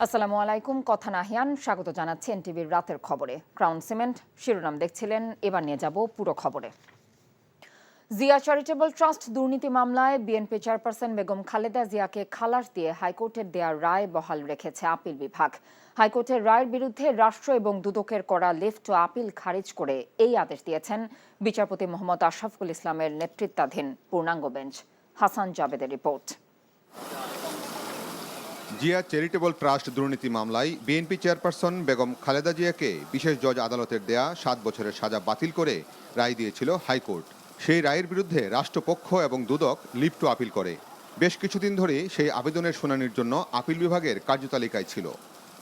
আসসালামু আলাইকুম, কথা নাহিয়ান স্বাগত জানাচ্ছি এনটিভির রাতের খবরে। ক্রাউন সিমেন্ট শিরোনাম দেখছিলেন, এবার নিয়ে যাব পুরো খবরে। জিয়া চ্যারিটেবল ট্রাস্ট দুর্নীতি মামলায় বিএনপি চেয়ারপারসন বেগম খালেদা জিয়াকে খালাস দিয়ে হাইকোর্টের দেয়া রায় বহাল রেখেছে আপিল বিভাগ। হাইকোর্টের রায়ের বিরুদ্ধে রাষ্ট্র এবং দুদকের করা লিফট ও আপিল খারিজ করে এই আদেশ দিয়েছেন বিচারপতি মোহাম্মদ আশরাফুল ইসলামের নেতৃত্বাধীন পূর্ণাঙ্গ বেঞ্চ। হাসান জাবেদের রিপোর্ট। জিয়া চ্যারিটেবল ট্রাস্ট দুর্নীতি মামলায় বিএনপি চেয়ারপারসন বেগম খালেদা জিয়াকে বিশেষ জজ আদালতের দেয়া 7 বছরের সাজা বাতিল করে রায় দিয়েছিল হাইকোর্ট। সেই রায়ের বিরুদ্ধে রাষ্ট্রপক্ষ এবং দুদক লিফট আপিল করে। বেশ কিছুদিন ধরে সেই আবেদনের শুনানির জন্য আপিল বিভাগের কার্যতালিকায় ছিল।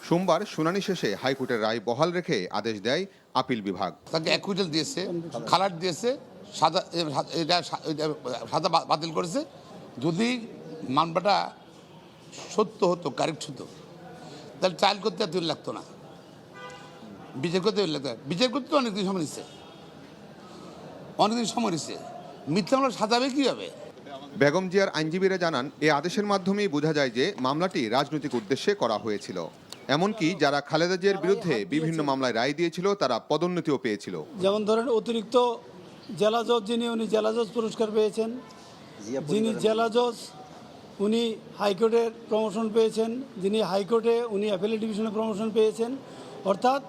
সোমবার শুনানি শেষে হাইকোর্টের রায় বহাল রেখে আদেশ দেয় আপিল বিভাগ। তাকে অ্যাকুইটাল দিয়েছে, খালাস দিয়েছে, সাজা বাতিল করেছে। যদি মামলাটা সত্য হতো, কারেক্ট হতো, তাহলে ট্রায়াল করতে এত লাগতো না, বিচার করতে লাগতো। বিচার করতে অনেকদিন সময় নিচ্ছে, মিথ্যা মামলা সাজাবে কীভাবে? বেগম জিয়ার আইনজীবীরা জানান, এই আদেশের মাধ্যমেই বোঝা যায় যে মামলাটি রাজনৈতিক উদ্দেশ্যে করা হয়েছিল। এমনকি যারা খালেদা জিয়ার বিরুদ্ধে বিভিন্ন মামলায় রায় দিয়েছিল তারা পদোন্নতিও পেয়েছিল। যেমন ধরেন অতিরিক্ত জেলা জজ উনি জেলা জজ পুরস্কার পেয়েছেন, যিনি জেলা জজ উনি হাইকোর্টের প্রমোশন পেয়েছেন, যিনি হাইকোর্টে উনি অ্যাপেলেট ডিভিশনে প্রমোশন পেয়েছেন। অর্থাৎ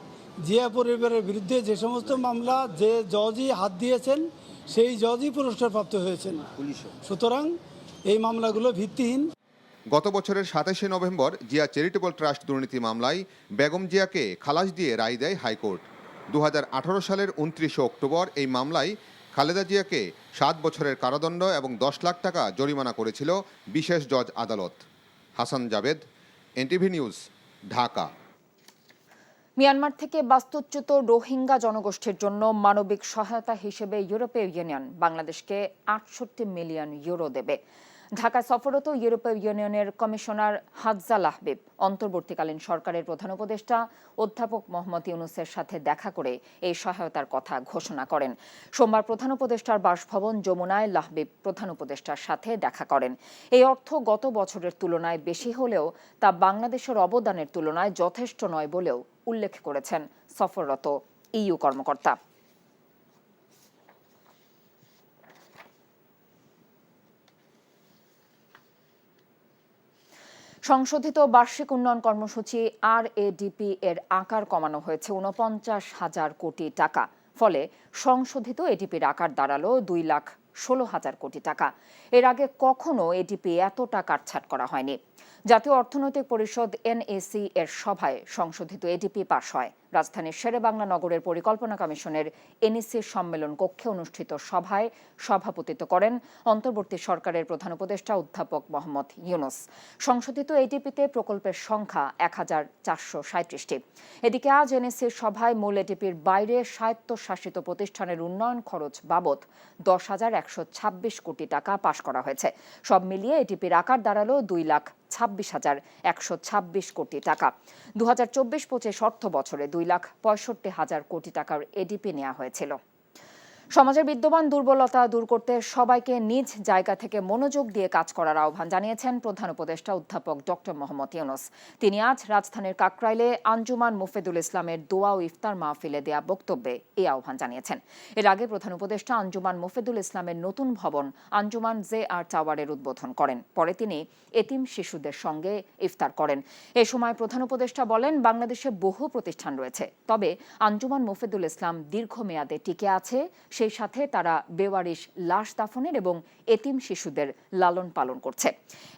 জিয়া পরিবারের বিরুদ্ধে যে সমস্ত মামলা যে জজই হাত দিয়েছেন সেই জজই পুরস্কার প্রাপ্ত হয়েছেন। সুতরাং এই মামলাগুলো ভিত্তিহীন। গত বছরের 27শে নভেম্বর জিয়া চ্যারিটেবল ট্রাস্ট দুর্নীতি মামলায় বেগম জিয়াকে খালাস দিয়ে রায় দেয় হাইকোর্ট। 2018 সালের 29শে অক্টোবর এই মামলায় খালেদা জিয়াকে 7 বছরের কারাদণ্ড এবং 10 লাখ টাকা জরিমানা করেছিল বিশেষ জজ আদালত। Hasan Jabed, NTV news, Dhaka. Myanmar থেকে বাস্তুচ্যুত রোহিঙ্গা জনগোষ্ঠীর জন্য মানবিক সহায়তা হিসেবে ইউরোপীয় ইউনিয়ন বাংলাদেশকে 68 মিলিয়ন ইউরো দেবে। ঢাকায় সফররত ইউরোপীয় ইউনিয়নের কমিশনার হাফজাল আহবিব অন্তর্বর্তীকালীন সরকারের প্রধান উপদেষ্টা অধ্যাপক মোহাম্মদ ইউনূসের সাথে দেখা করে এই সহায়তার কথা ঘোষণা করেন। সোমবার প্রধান উপদেষ্টার বাসভবন যমুনায় লাহবিব প্রধান উপদেষ্টার সাথে দেখা করেন। এই অর্থ গত বছরের তুলনায় বেশি হলেও তা বাংলাদেশের অবদানের তুলনায় যথেষ্ট নয় বলেও উল্লেখ করেছেন সফররত ইইউ কর্মকর্তা। সংশোধিত বার্ষিক উন্নয়ন কর্মসূচি RADP এর আকার কমানো হয়েছে 49,000 কোটি টাকা। ফলে সংশোধিত এডিপির আকার দাঁড়ালো 2,16,000 কোটি টাকা। এর আগে কখনো এডিপি এতটা কাটছাঁট করা হয়নি। জাতীয় অর্থনৈতিক পরিষদ NAC এর সভায় সংশোধিত এডিপি পাশ হয়। রাজধানীর শেরেবাংলা নগরের পরিকল্পনা কমিশনের NEC সম্মেলন কক্ষে অনুষ্ঠিত সভায় সভাপতিত্ব করেন অন্তর্বর্তী সরকারের প্রধান উপদেষ্টা অধ্যাপক মোহাম্মদ ইউনূস। সংশোধিত এডিপিতে প্রকল্পের সংখ্যা 1,437টি। এদিকে আজ NEC সভায় মূল এডিপির বাইরে স্বায়ত্তশাসিত প্রতিষ্ঠানের উন্নয়ন খরচ বাবদ 10,126 কোটি টাকা পাশ করা হয়েছে। সব মিলিয়ে এডিপির আকার দাঁড়ালো 2,26,126 কোটি টাকা। 2024-25 অর্থ বছরে 2,65,000 কোটি টাকার এডিপি নেওয়া হয়েছিল। সমাজের বিদ্যমান দুর্বলতা দূর করতে সবাইকে নিজ জায়গা থেকে মনোযোগ দিয়ে কাজ করার আহ্বান জানিয়েছেন প্রধান উপদেষ্টা অধ্যাপক ডক্টর মোহাম্মদ ইউনূস। তিনি আজ রাজধানীর কাকরাইলে আঞ্জুমান মুফিদুল ইসলামের দোয়া ও ইফতার মাহফিলে দেয়া বক্তব্যে এই আহ্বান জানিয়েছেন। এর আগে প্রধান উপদেষ্টা আঞ্জুমান মুফিদুল ইসলামের নতুন ভবন আঞ্জুমান JR টাওয়ারের উদ্বোধন করেন। পরে তিনি এতিম শিশুদের সঙ্গে ইফতার করেন। এ সময় প্রধান উপদেষ্টা বলেন, বাংলাদেশে বহু প্রতিষ্ঠান রয়েছে, তবে আঞ্জুমান মুফিদুল ইসলাম দীর্ঘমেয়াদে টিকে আছে। সেই সাথে তারা বেওয়ারিশ লাশ দাফনের এবং এতিম শিশুদের লালন পালন করছে।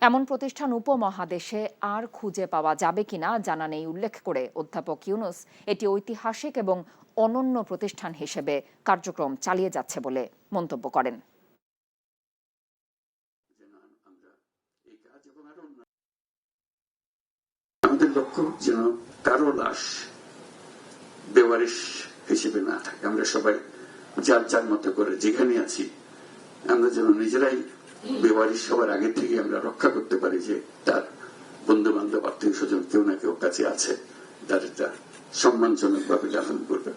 এমন প্রতিষ্ঠান উপমহাদেশে আর খুঁজে পাওয়া যাবে কিনা জানা নেই উল্লেখ করে অধ্যাপক ইউনূস এটি ঐতিহাসিক এবং অনন্য প্রতিষ্ঠান হিসেবে কার্যক্রম চালিয়ে যাচ্ছে বলে মন্তব্য করেন। আমাদের লক্ষ্য যেন কারো লাশ বেওয়ারিশ হিসেবে না থাকে। আমরা সবাই যার যার মতো করে যেখানে আছি আমরা যেন নিজেরাই বেওয়ারিশ সবার আগে থেকে আমরা রক্ষা করতে পারি, যে তার বন্ধু বান্ধব আত্মীয় স্বজন কেউ না কেউ কাছে আছে, তার এটা সম্মানজনক ভাবে দাফন করবে।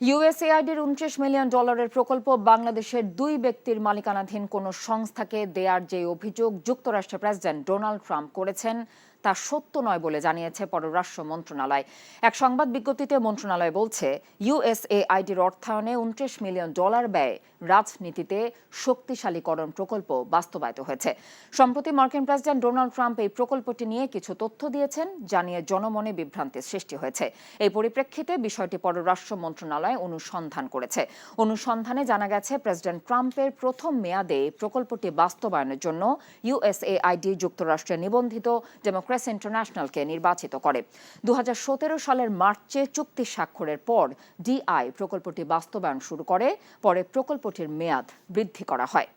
USAIDর $29 মিলিয়ন প্রকল্প বাংলাদেশের 2 ব্যক্তির মালিকানাধীন কোন সংস্থাকে দেয়ার যে অভিযোগ যুক্তরাষ্ট্রের প্রেসিডেন্ট ডোনাল্ড ট্রাম্প করেছেন তা সত্য নয় বলে জানিয়েছে পররাষ্ট্র মন্ত্রণালয়। এক সংবাদ বিজ্ঞপ্তিতে মন্ত্রণালয় বলছে, ইউএসএআইডির অর্থায়নে $29 মিলিয়ন ব্যয়ে রাজনীতিতে শক্তিশালীকরণ প্রকল্প বাস্তবায়িত হয়েছে। সম্প্রতি মার্কিন প্রেসিডেন্ট ডোনাল্ড ট্রাম্প এই প্রকল্পটি নিয়ে কিছু তথ্য দিয়েছেন, জানিয়ে জনমনে বিভ্রান্তির সৃষ্টি হয়েছে। এই পরিপ্রেক্ষিতে বিষয়টি পররাষ্ট্র মন্ত্রণালয় অনুসন্ধান করেছে। অনুসন্ধানে জানা গেছে, প্রেসিডেন্ট ট্রাম্পের প্রথম মেয়াদে প্রকল্পটি বাস্তবায়নের জন্য ইউএসএআইডি যুক্তরাষ্ট্রের নিবন্ধিত ডেমোক্রেসি ইন্টারন্যাশনালকে নির্বাচিত করে। 2017 সালের মার্চে চুক্তি স্বাক্ষরের পর ডিআই প্রকল্পটি বাস্তবায়ন শুরু করে, পরে প্রকল্পটির মেয়াদ বৃদ্ধি করা হয়।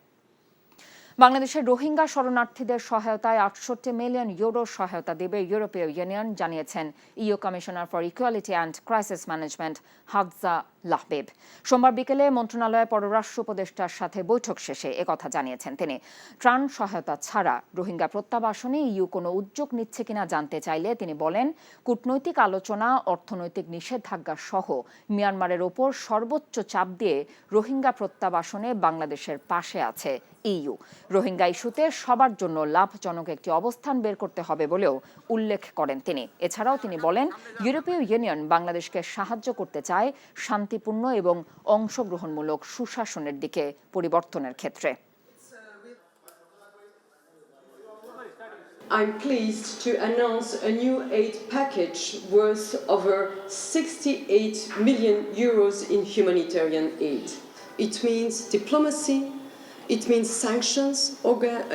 বাংলাদেশের রোহিঙ্গা শরণার্থীদের সহায়তায় 68 মিলিয়ন ইউরো সহায়তা দেবে ইউরোপীয় ইউনিয়ন, জানিয়েছেন EU commissioner for equality and crisis management Hadja Lahbib. সোমবার বিকেলে মন্ত্রণালয়ের পররাষ্ট্র উপদেষ্টার সাথে বৈঠক শেষে একথা জানিয়েছেন তিনি। ত্রাণ সহায়তা ছাড়া রোহিঙ্গা প্রত্যাবাসনে ইইউ কোনো উদ্যোগ নিচ্ছে কিনা জানতে চাইলে তিনি বলেন, কূটনৈতিক আলোচনা, অর্থনৈতিক নিষেধাজ্ঞা সহ মিয়ানমারের ওপর সর্বোচ্চ চাপ দিয়ে রোহিঙ্গা প্রত্যাবাসনে বাংলাদেশের পাশে আছে ইইউ। রোহিঙ্গা ইস্যুতে সবার জন্য লাভজনক একটি অবস্থান বের করতে হবে বলেও উল্লেখ করেন তিনি। এছাড়াও তিনি বলেন, ইউরোপীয় ইউনিয়ন বাংলাদেশকে সাহায্য করতে চায় শান্তিপূর্ণ এবং অংশগ্রহণমূলক সুশাসনের দিকে পরিবর্তনের ক্ষেত্রে। I'm pleased to announce a new aid package worth over 68 million euros in humanitarian aid. It means diplomacy, it means sanctions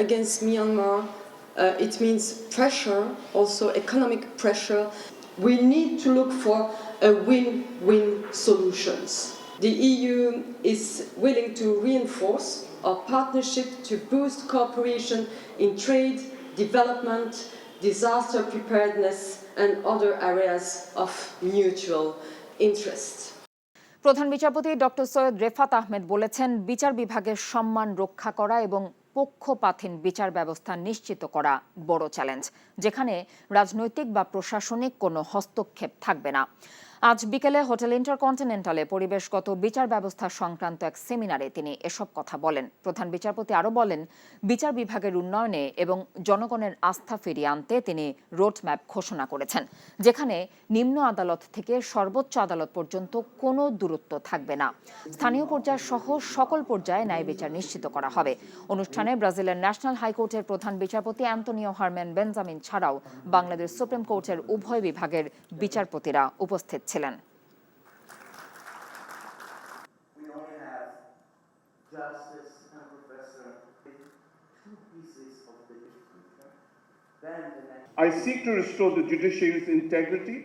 against Myanmar, it means pressure, also economic pressure. We need to look for a win-win solutions. The EU is willing to reinforce our partnership to boost cooperation in trade, development, disaster preparedness and other areas of mutual interest. প্রধান বিচারপতি doctor Syed Refat Ahmed বলেছেন, বিচার বিভাগের সম্মান রক্ষা করা এবং পক্ষপাতহীন বিচার ব্যবস্থা নিশ্চিত করা বড় চ্যালেঞ্জ, যেখানে রাজনৈতিক বা প্রশাসনিক কোনো হস্তক্ষেপ থাকবে না। আজ বিকেলে হোটেল ইন্টারকন্টিনেন্টালে পরিবেশগত বিচার ব্যবস্থা সংক্রান্ত এক সেমিনারে তিনি এসব কথা বলেন। প্রধান বিচারপতি আরও বলেন, বিচার বিভাগের উন্নয়নে এবং জনগণের আস্থা ফিরিয়ে আনতে তিনি রোডম্যাপ ঘোষণা করেছেন, যেখানে নিম্ন আদালত থেকে সর্বোচ্চ আদালত পর্যন্ত কোনো দূরত্ব থাকবে না। স্থানীয় পর্যায় সহ সকল পর্যায়ে ন্যায় বিচার নিশ্চিত করা হবে। অনুষ্ঠানে ব্রাজিলের ন্যাশনাল হাইকোর্টের প্রধান বিচারপতি অ্যান্তনিও হারম্যান বেঞ্জামিন ছাড়াও বাংলাদেশ সুপ্রিম কোর্টের উভয় বিভাগের বিচারপতিরা উপস্থিত ছিলেন। I seek to restore the judiciary's integrity.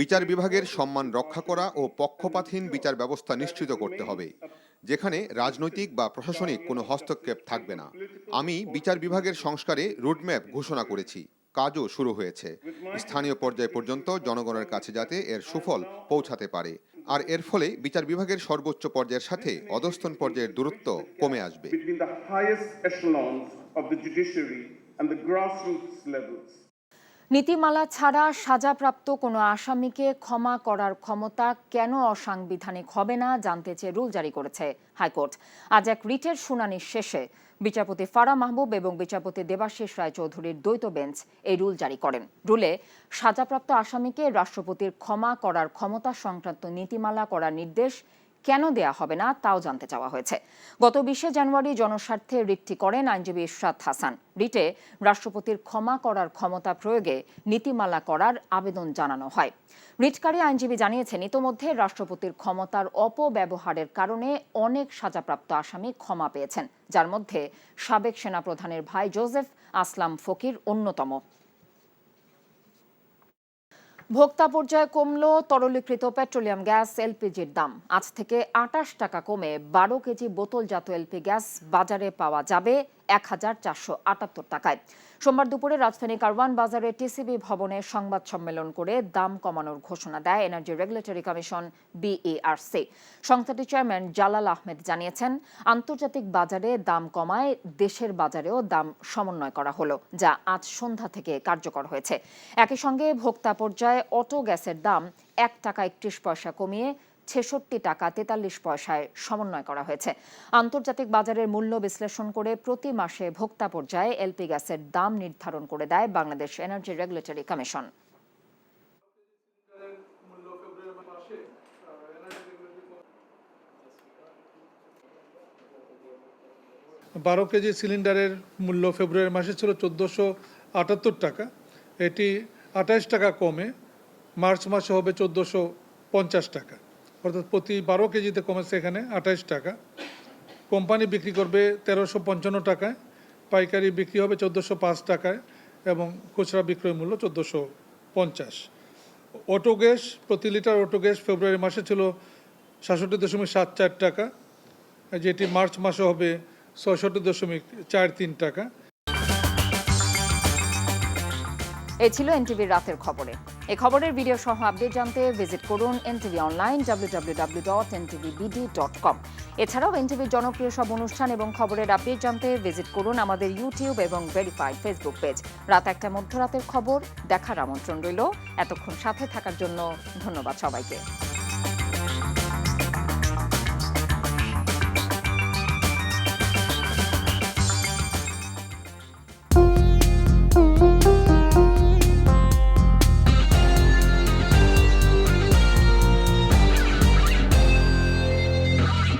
বিচার বিভাগের সম্মান রক্ষা করা ও পক্ষপাতহীন বিচার ব্যবস্থা নিশ্চিত করতে হবে, যেখানে রাজনৈতিক বা প্রশাসনিক কোনো হস্তক্ষেপ থাকবে না। আমি বিচার বিভাগের সংস্কারে রোডম্যাপ ঘোষণা করেছি, কাজও শুরু হয়েছে। স্থানীয় পর্যায় পর্যন্ত জনগণের কাছে যাতে এর সুফল পৌঁছাতে পারে, আর এর ফলে বিচার বিভাগের সর্বোচ্চ পর্যায়ের সাথে অধস্তন পর্যায়ের দূরত্ব কমে আসবে। Between the highest echelons of the judiciary and the grassroots levels. নীতিমালা ছাড়া সাজাপ্রাপ্ত কোনো আসামিকে ক্ষমা করার ক্ষমতা কেন অসাংবিধানিক হবে না জানতে চেয়ে রুল জারি করেছে হাইকোর্ট। আজ এক রিটের শুনানির শেষে বিচারপতি ফারা মাহবুব এবং বিচারপতি দেবাশিস রায়চৌধুরীর দ্বৈত বেঞ্চ এই রুল জারি করেন। রুলে সাজাপ্রাপ্ত আসামিকে রাষ্ট্রপতির ক্ষমা করার ক্ষমতা সংক্রান্ত নীতিমালা করার নির্দেশ কেন দেয়া হবে না তাও জানতে চাওয়া হয়েছে। গত 20 জানুয়ারি জনস্বার্থে রিটটি করেন আইনজীবী ইশরাত হাসান। রিটে রাষ্ট্রপতির ক্ষমা করার ক্ষমতা প্রয়োগে নীতিমালা করার আবেদন জানানো হয়। রিটকারী আইনজীবী জানিয়েছেন, ইতোমধ্যে রাষ্ট্রপতির ক্ষমতার অপব্যবহারের কারণে অনেক সাজাপ্রাপ্ত আসামি ক্ষমা পেয়েছেন, যার মধ্যে সাবেক সেনাপ্রধানের ভাই জোসেফ আসলাম ফকির অন্যতম। ভোক্তা পর্যায়ে কমল তরলীকৃত পেট্রোলিয়াম গ্যাস এলপিজির দাম। আজ থেকে 28 টাকা কমে 12 কেজি বোতলজাত এলপি গ্যাস বাজারে পাওয়া যাবে 1478 টাকায়। সোমবার দুপুরে রাজধানী কারওয়ান বাজারে টিসিবি ভবনে সংবাদ সম্মেলন করে দাম কমানোর ঘোষণা দেয় এনার্জি রেগুলেটরি কমিশন বিইআরসি। সংস্থাটির চেয়ারম্যান জালাল আহমেদ জানিয়েছেন, আন্তর্জাতিক বাজারে দাম কমায় দেশের বাজারেও দাম সমন্বয় করা হলো, যা আজ সন্ধ্যা থেকে কার্যকর হয়েছে। একই সঙ্গে ভোক্তা পর্যায়ে অটো গ্যাসের দাম 1 টাকা 31 পয়সা কমিয়ে ৬৬ টাকা ৪৩ পয়সায় সমন্বয় করা হয়েছে। আন্তর্জাতিক বাজারের মূল্য বিশ্লেষণ করে প্রতি মাসে ভোক্তা পর্যায়ে এলপি গ্যাসের দাম নির্ধারণ করে দেয় Bangladesh energy regulatory commission. 12 KG সিলিন্ডারের মূল্য ফেব্রুয়ারি মাসে ছিল ১৪৭৮ টাকা, এটি ২৮ টাকা কমে মার্চ মাসে হবে ১৪৫০ টাকা, অর্থাৎ প্রতি 12 কেজিতে কমেছে এখানে ২৮ টাকা। কোম্পানি বিক্রি করবে ১৩৫৫ টাকায়, পাইকারি বিক্রি হবে ১৪০৫ টাকায় এবং খুচরা বিক্রয় মূল্য ১৪৫০। অটো গ্যাস, প্রতি লিটার অটো গ্যাস ফেব্রুয়ারি মাসে ছিল ৬৭.৭৪ টাকা, যেটি মার্চ মাসে হবে ৬৬.৪৩ টাকা। এই ছিল এনটিভির রাতের খবরে। এই খবরের ভিডিও সহ আপডেট জানতে ভিজিট করুন এনটিভি অনলাইন www.ntvbd.com। এছাড়াও এনটিভির জনপ্রিয় সব অনুষ্ঠান এবং খবরের আপডেট জানতে ভিজিট করুন আমাদের ইউটিউব এবং ভেরিফাইড ফেসবুক পেজ। রাত ১টা মধ্যরাতের খবর দেখার আমন্ত্রণ রইল। এতক্ষণ সাথে থাকার জন্য ধন্যবাদ সবাইকে।